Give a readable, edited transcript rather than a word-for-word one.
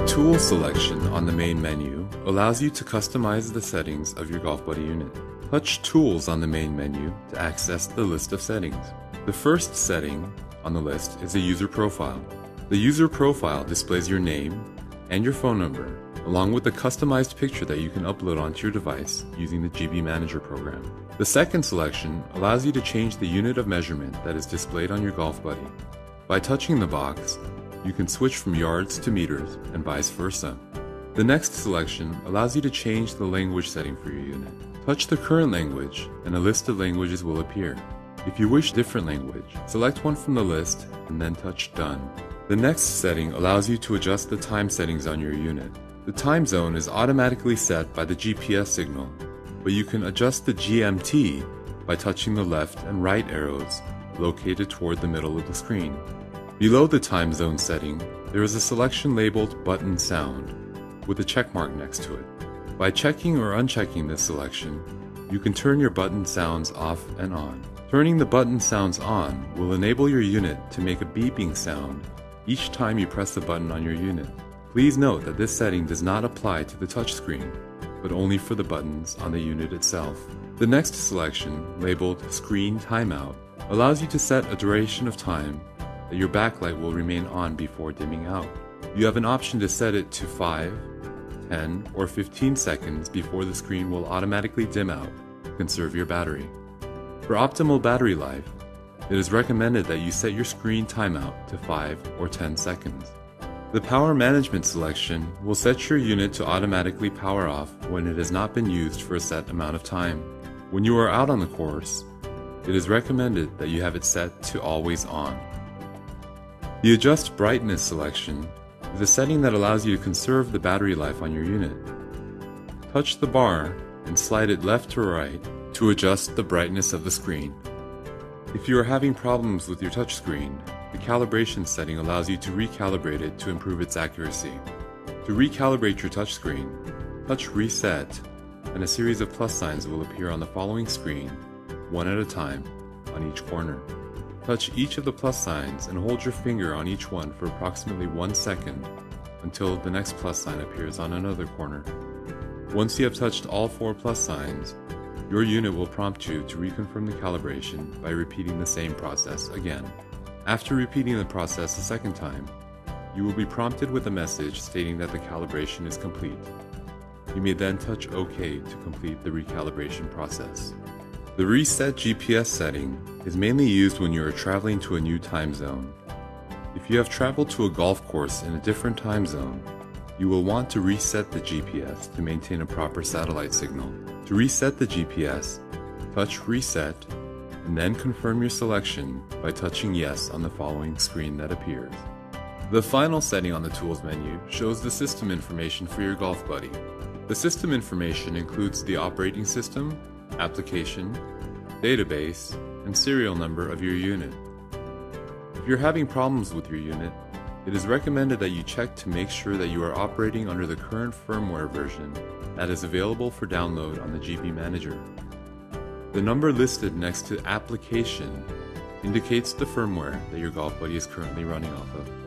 The Tools selection on the main menu allows you to customize the settings of your Golf Buddy unit. Touch Tools on the main menu to access the list of settings. The first setting on the list is a user profile. The user profile displays your name and your phone number, along with a customized picture that you can upload onto your device using the GB Manager program. The second selection allows you to change the unit of measurement that is displayed on your Golf Buddy. By touching the box, you can switch from yards to meters and vice versa. The next selection allows you to change the language setting for your unit. Touch the current language and a list of languages will appear. If you wish a different language, select one from the list and then touch Done. The next setting allows you to adjust the time settings on your unit. The time zone is automatically set by the GPS signal, but you can adjust the GMT by touching the left and right arrows located toward the middle of the screen. Below the time zone setting, there is a selection labeled Button Sound with a check mark next to it. By checking or unchecking this selection, you can turn your button sounds off and on. Turning the button sounds on will enable your unit to make a beeping sound each time you press the button on your unit. Please note that this setting does not apply to the touchscreen, but only for the buttons on the unit itself. The next selection, labeled Screen Timeout, allows you to set a duration of time that your backlight will remain on before dimming out. You have an option to set it to 5, 10, or 15 seconds before the screen will automatically dim out to conserve your battery. For optimal battery life, it is recommended that you set your screen timeout to 5 or 10 seconds. The Power Management selection will set your unit to automatically power off when it has not been used for a set amount of time. When you are out on the course, it is recommended that you have it set to always on. The Adjust Brightness selection is a setting that allows you to conserve the battery life on your unit. Touch the bar and slide it left to right to adjust the brightness of the screen. If you are having problems with your touchscreen, the calibration setting allows you to recalibrate it to improve its accuracy. To recalibrate your touchscreen, touch Reset, and a series of plus signs will appear on the following screen, one at a time, on each corner. Touch each of the plus signs and hold your finger on each one for approximately 1 second until the next plus sign appears on another corner. Once you have touched all 4 plus signs, your unit will prompt you to reconfirm the calibration by repeating the same process again. After repeating the process a second time, you will be prompted with a message stating that the calibration is complete. You may then touch OK to complete the recalibration process. The Reset GPS setting is mainly used when you are traveling to a new time zone. If you have traveled to a golf course in a different time zone, you will want to reset the GPS to maintain a proper satellite signal. To reset the GPS, touch Reset and then confirm your selection by touching Yes on the following screen that appears. The final setting on the Tools menu shows the system information for your Golf Buddy. The system information includes the operating system, application, database, and serial number of your unit. If you're having problems with your unit, it is recommended that you check to make sure that you are operating under the current firmware version that is available for download on the GB Manager. The number listed next to Application indicates the firmware that your Golf Buddy is currently running off of.